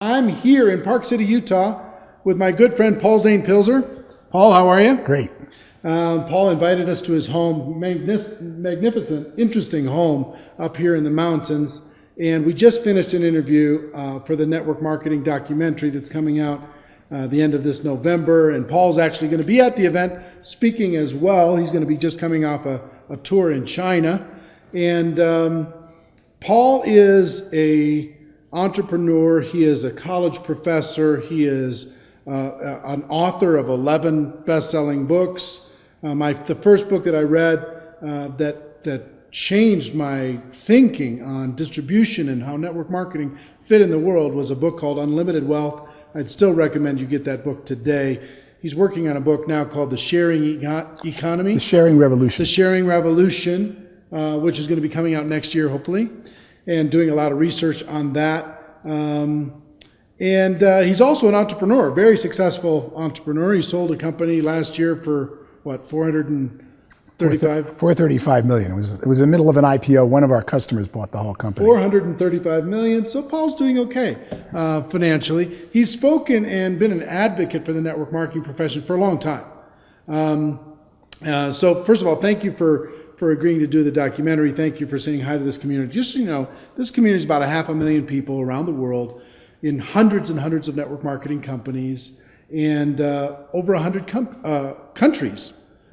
I'm here in Park City, Utah with my good friend Zane Pilzer. Paul, how are you? Great. Paul invited us to his home, magnificent, interesting home up here in the mountains. And we just finished an interview for the network marketing documentary that's coming out the end of this November. And Paul's actually going to be at the event speaking as well. He's going to be just coming off a tour in China. And Paul is an entrepreneur. He is a college professor. He is an author of 11 best-selling books. The first book that I read that changed my thinking on distribution and how network marketing fit in the world was a book called Unlimited Wealth. I'd still recommend you get that book today. He's working on a book now called The Sharing Economy. The Sharing Revolution. The Sharing Revolution, which is going to be coming out next year, hopefully, and doing a lot of research on that. And he's also an entrepreneur, a very successful entrepreneur. He sold a company last year for, what, $435 million. It was the middle of an IPO. One of our customers bought the whole company. $435 million. So Paul's doing okay financially. He's spoken and been an advocate for the network marketing profession for a long time. So first of all, thank you for agreeing to do the documentary. Thank you for saying hi to this community. Just so you know, this community is about 500,000 people around the world in hundreds and hundreds of network marketing companies and over 100 countries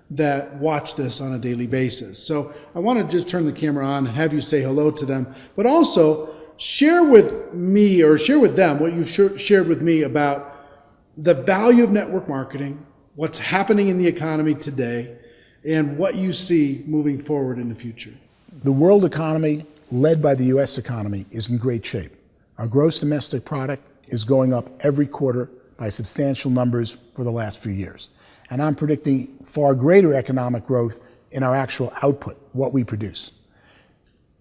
that watch this on a daily basis. So I want to just turn the camera on and have you say hello to them, but also share with me or share with them what you shared with me about the value of network marketing, what's happening in the economy today, and what you see moving forward in the future. The world economy, led by the U.S. economy, is in great shape. Our gross domestic product is going up every quarter by substantial numbers for the last few years. And I'm predicting far greater economic growth in our actual output, what we produce.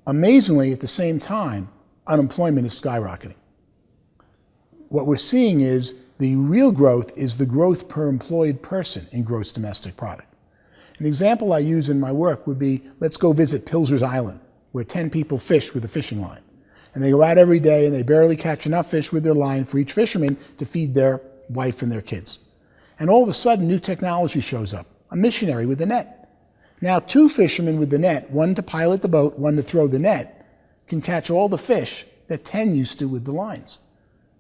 Amazingly, at the same time, unemployment is skyrocketing. What we're seeing is the real growth is the growth per employed person in gross domestic product. An example I use in my work would be, let's go visit Pilzer's Island, where 10 people fish with a fishing line. And they go out every day and they barely catch enough fish with their line for each fisherman to feed their wife and their kids. And all of a sudden, new technology shows up, a missionary with a net. Now, 2 fishermen with the net, one to pilot the boat, one to throw the net, can catch all the fish that 10 used to with the lines.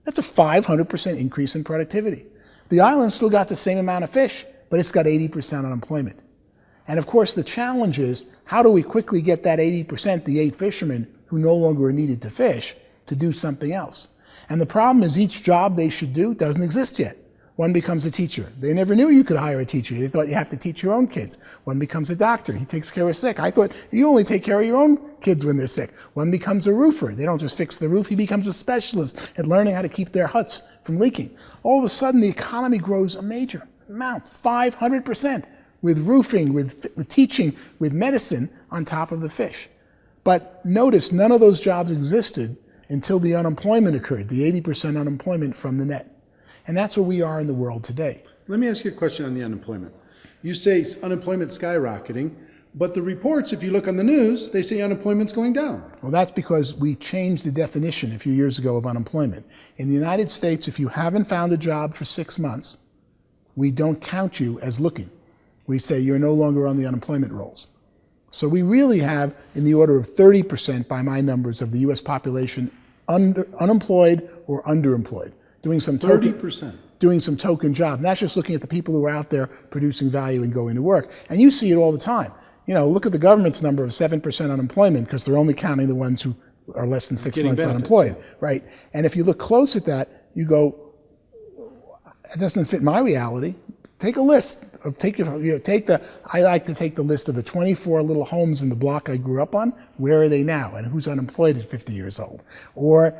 That's a 500% increase in productivity. The island still got the same amount of fish, but it's got 80% unemployment. And of course, the challenge is, how do we quickly get that 80%, the 8 fishermen who no longer are needed to fish, to do something else? And the problem is each job they should do doesn't exist yet. One becomes a teacher. They never knew you could hire a teacher. They thought you have to teach your own kids. One becomes a doctor. He takes care of sick. I thought you only take care of your own kids when they're sick. One becomes a roofer. They don't just fix the roof. He becomes a specialist at learning how to keep their huts from leaking. All of a sudden, the economy grows a major amount, 500%, with roofing, with teaching, with medicine on top of the fish. But notice, none of those jobs existed until the unemployment occurred, the 80% unemployment from the net. And that's where we are in the world today. Let me ask you a question on the unemployment. You say unemployment skyrocketing, but the reports, if you look on the news, they say unemployment's going down. Well, that's because we changed the definition a few years ago of unemployment. In the United States, if you haven't found a job for 6 months, we don't count you as looking. We say you're no longer on the unemployment rolls. So we really have, in the order of 30% by my numbers, of the U.S. population unemployed or underemployed. Doing some token 30%. Job. And that's just looking at the people who are out there producing value and going to work. And you see it all the time. You know, look at the government's number of 7% unemployment, because they're only counting the ones who are less than 6 months unemployed, right? And if you look close at that, you go, it doesn't fit my reality. Take a list of I like to take the list of the 24 little homes in the block I grew up on. Where are they now? And who's unemployed at 50 years old? Or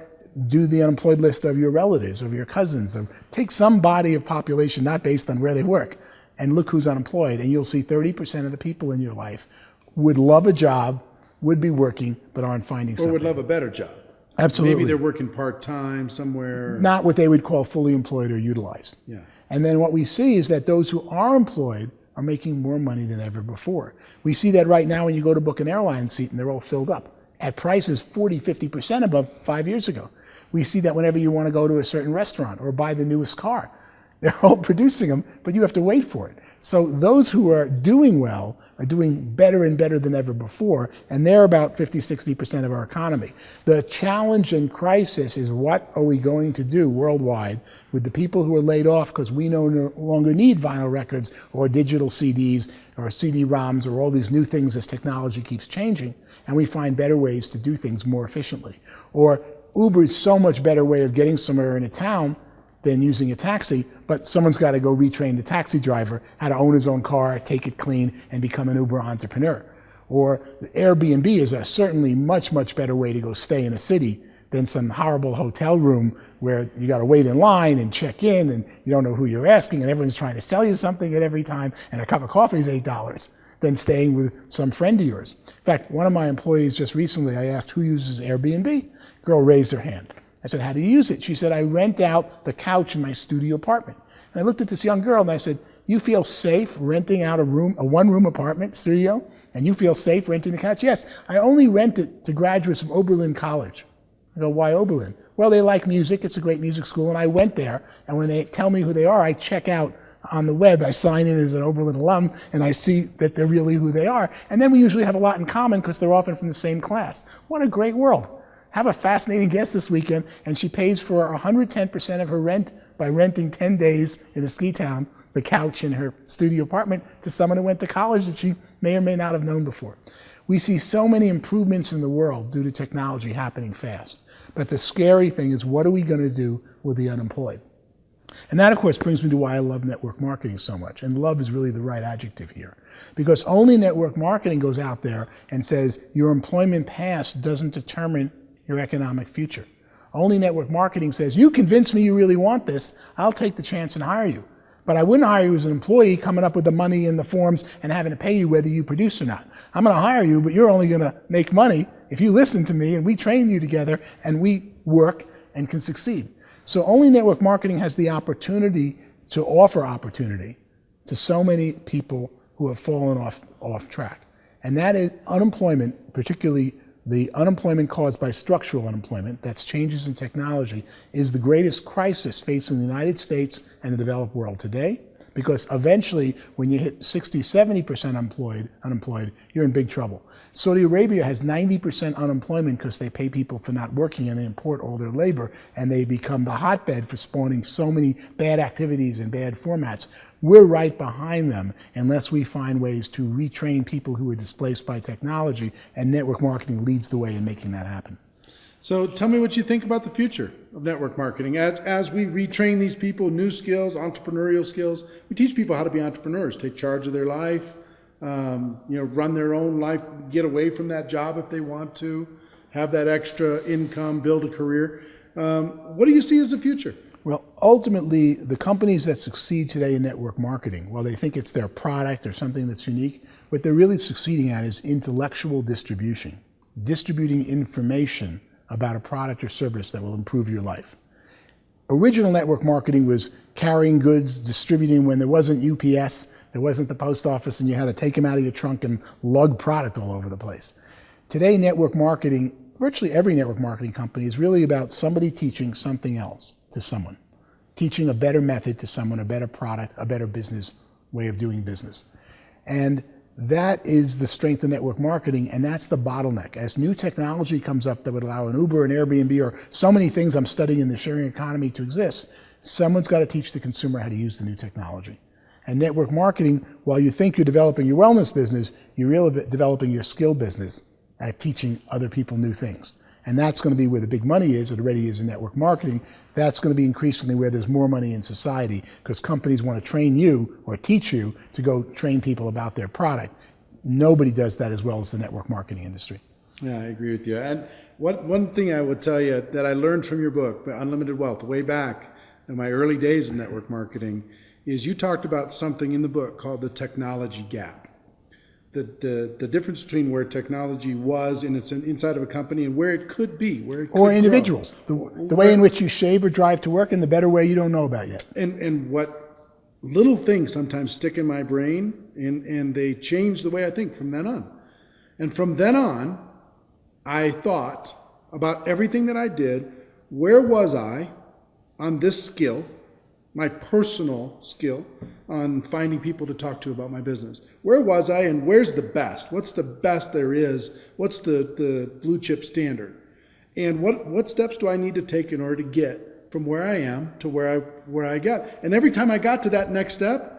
do the unemployed list of your relatives, of your cousins, or take some body of population, not based on where they work, and look who's unemployed. And you'll see 30% of the people in your life would love a job, would be working, but aren't finding something. Or would love a better job. Absolutely. Maybe they're working part-time somewhere. Not what they would call fully employed or utilized. Yeah. And then what we see is that those who are employed are making more money than ever before. We see that right now when you go to book an airline seat and they're all filled up. at prices 40, 50% above 5 years ago. We see that whenever you want to go to a certain restaurant or buy the newest car. They're all producing them, but you have to wait for it. So those who are doing well are doing better and better than ever before, and they're about 50, 60% of our economy. The challenge and crisis is, what are we going to do worldwide with the people who are laid off because we no longer need vinyl records or digital CDs or CD-ROMs or all these new things as technology keeps changing, and we find better ways to do things more efficiently. Or Uber's so much better way of getting somewhere in a town than using a taxi, but someone's got to go retrain the taxi driver how to own his own car, take it clean, and become an Uber entrepreneur. Or Airbnb is a certainly much, much better way to go stay in a city than some horrible hotel room where you got to wait in line and check in, and you don't know who you're asking, and everyone's trying to sell you something at every time, and a cup of coffee is $8, than staying with some friend of yours. In fact, one of my employees just recently, I asked who uses Airbnb. Girl raised her hand. I said, how do you use it? She said, I rent out the couch in my studio apartment. And I looked at this young girl and I said, you feel safe renting out a one-room apartment, studio, and you feel safe renting the couch? Yes, I only rent it to graduates from Oberlin College. I go, why Oberlin? Well, they like music. It's a great music school. And I went there, and when they tell me who they are, I check out on the web. I sign in as an Oberlin alum, and I see that they're really who they are. And then we usually have a lot in common because they're often from the same class. What a great world. Have a fascinating guest this weekend, and she pays for 110% of her rent by renting 10 days in a ski town, the couch in her studio apartment, to someone who went to college that she may or may not have known before. We see so many improvements in the world due to technology happening fast. But the scary thing is, what are we going to do with the unemployed? And that, of course, brings me to why I love network marketing so much. And love is really the right adjective here. Because only network marketing goes out there and says your employment past doesn't determine your economic future. Only network marketing says, you convince me you really want this, I'll take the chance and hire you. But I wouldn't hire you as an employee coming up with the money and the forms and having to pay you whether you produce or not. I'm going to hire you, but you're only going to make money if you listen to me and we train you together and we work and can succeed. So only network marketing has the opportunity to offer opportunity to so many people who have fallen off track. And that is unemployment, particularly the unemployment caused by structural unemployment, that's changes in technology, is the greatest crisis facing the United States and the developed world today, because eventually when you hit 60, 70% unemployed, you're in big trouble. Saudi Arabia has 90% unemployment because they pay people for not working and they import all their labor, and they become the hotbed for spawning so many bad activities and bad formats. We're right behind them unless we find ways to retrain people who are displaced by technology, and network marketing leads the way in making that happen. So tell me what you think about the future of network marketing. As we retrain these people, new skills, entrepreneurial skills, we teach people how to be entrepreneurs, take charge of their life, run their own life, get away from that job if they want to, have that extra income, build a career. What do you see as the future? Well, ultimately, the companies that succeed today in network marketing, while they think it's their product or something that's unique, what they're really succeeding at is intellectual distribution, distributing information about a product or service that will improve your life. Original network marketing was carrying goods, distributing when there wasn't UPS, there wasn't the post office, and you had to take them out of your trunk and lug product all over the place. Today, network marketing, virtually every network marketing company, is really about somebody teaching something else to someone, teaching a better method to someone, a better product, a better business way of doing business. And that is the strength of network marketing, and that's the bottleneck. As new technology comes up that would allow an Uber, an Airbnb, or so many things I'm studying in the sharing economy to exist, someone's got to teach the consumer how to use the new technology. And network marketing, while you think you're developing your wellness business, you're really developing your skill business at teaching other people new things. And that's going to be where the big money is. It already is in network marketing. That's going to be increasingly where there's more money in society, because companies want to train you or teach you to go train people about their product. Nobody does that as well as the network marketing industry. Yeah, I agree with you. And one thing I would tell you that I learned from your book, Unlimited Wealth, way back in my early days of network marketing, is you talked about something in the book called the technology gap. The difference between where technology was inside of a company and where it could be, where it could or individuals, the way in which you shave or drive to work, and the better way you don't know about yet. And what little things sometimes stick in my brain, and they change the way I think from then on. And from then on, I thought about everything that I did. Where was I on this skill, my personal skill, on finding people to talk to about my business? Where was I, and where's the best? What's the best there is? What's the blue chip standard? And what steps do I need to take in order to get from where I am to where I got? And every time I got to that next step,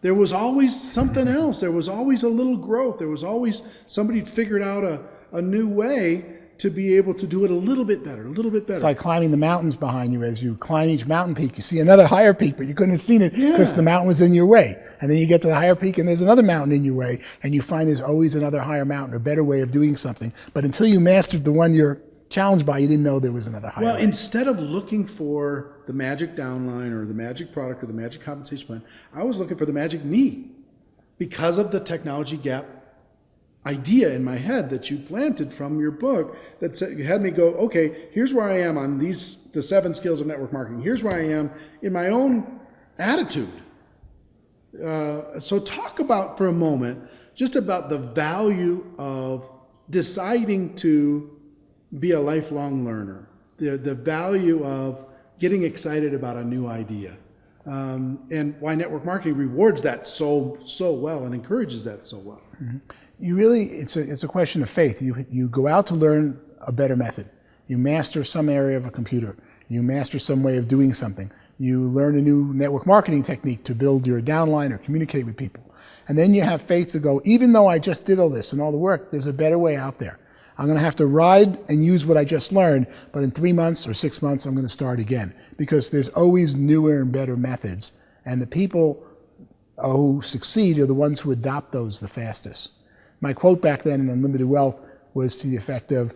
there was always something else. There was always a little growth. There was always somebody figured out a new way to be able to do it a little bit better, a little bit better. It's like climbing the mountains behind you. As you climb each mountain peak, you see another higher peak, but you couldn't have seen it because the mountain was in your way. And then you get to the higher peak and there's another mountain in your way, and you find there's always another higher mountain, a better way of doing something. But until you mastered the one you're challenged by, you didn't know there was another higher way. Instead of looking for the magic downline or the magic product or the magic compensation plan, I was looking for the magic me, because of the technology gap idea in my head that you planted from your book that had me go, okay, here's where I am on the 7 skills of network marketing. Here's where I am in my own attitude. So talk about for a moment just about the value of deciding to be a lifelong learner, the value of getting excited about a new idea, and why network marketing rewards that so well and encourages that so well. Mm-hmm. You really, it's a question of faith. You go out to learn a better method. You master some area of a computer. You master some way of doing something. You learn a new network marketing technique to build your downline or communicate with people. And then you have faith to go, even though I just did all this and all the work, there's a better way out there. I'm going to have to ride and use what I just learned, but in 3 months or 6 months, I'm going to start again, because there's always newer and better methods. And the people who succeed are the ones who adopt those the fastest. My quote back then in Unlimited Wealth was to the effect of,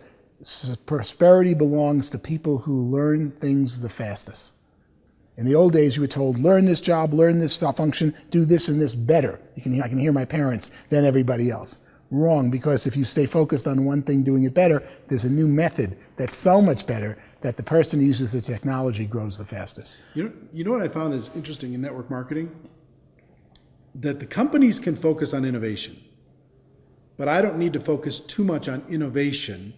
prosperity belongs to people who learn things the fastest. In the old days, you were told, learn this job, learn this function, do this and this better. I can hear my parents than everybody else. Wrong, because if you stay focused on one thing doing it better, there's a new method that's so much better that the person who uses the technology grows the fastest. You know what I found is interesting in network marketing? That the companies can focus on innovation, but I don't need to focus too much on innovation.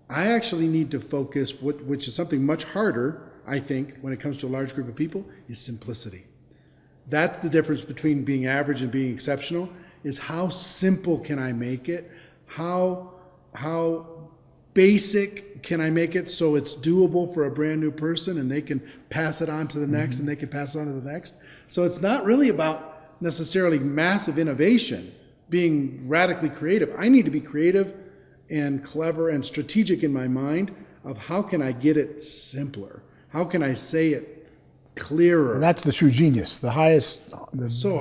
I actually need to focus, which is something much harder, I think, when it comes to a large group of people, is simplicity. That's the difference between being average and being exceptional, is how simple can I make it? How basic can I make it so it's doable for a brand new person and they can pass it on to the next and they can pass it on to the next? So it's not really about necessarily massive innovation, being radically creative. I need to be creative and clever and strategic in my mind of how can I get it simpler? How can I say it clearer? Well, that's the true genius. The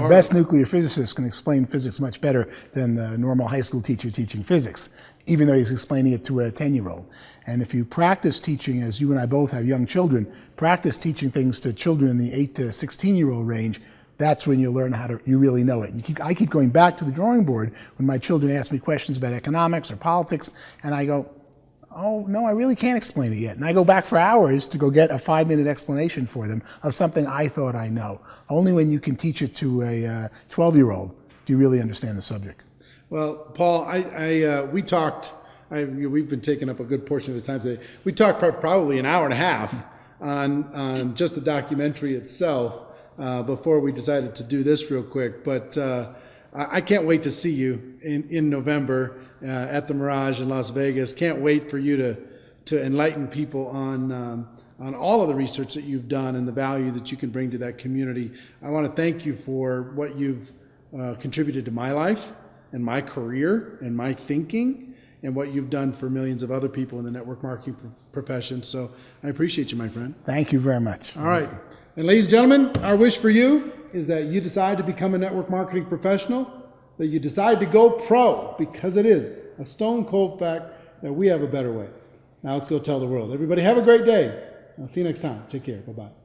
best nuclear physicist can explain physics much better than the normal high school teacher teaching physics, even though he's explaining it to a 10-year-old. And if you practice teaching, as you and I both have young children, practice teaching things to children in the 8 to 16-year-old range, that's when you learn you really know it. I keep going back to the drawing board when my children ask me questions about economics or politics, and I go, oh, no, I really can't explain it yet. And I go back for hours to go get a 5-minute explanation for them of something I thought I know. Only when you can teach it to a 12-year-old do you really understand the subject. Well, Paul, we talked, we've been taking up a good portion of the time today. We talked probably an hour and a half on just the documentary itself before we decided to do this real quick. But I can't wait to see you in November at the Mirage in Las Vegas. Can't wait for you to enlighten people on all of the research that you've done and the value that you can bring to that community. I want to thank you for what you've contributed to my life and my career and my thinking, and what you've done for millions of other people in the network marketing profession. So I appreciate you, my friend. Thank you very much. All right. And ladies and gentlemen, our wish for you is that you decide to become a network marketing professional, that you decide to go pro, because it is a stone cold fact that we have a better way. Now let's go tell the world. Everybody have a great day. I'll see you next time. Take care. Bye-bye.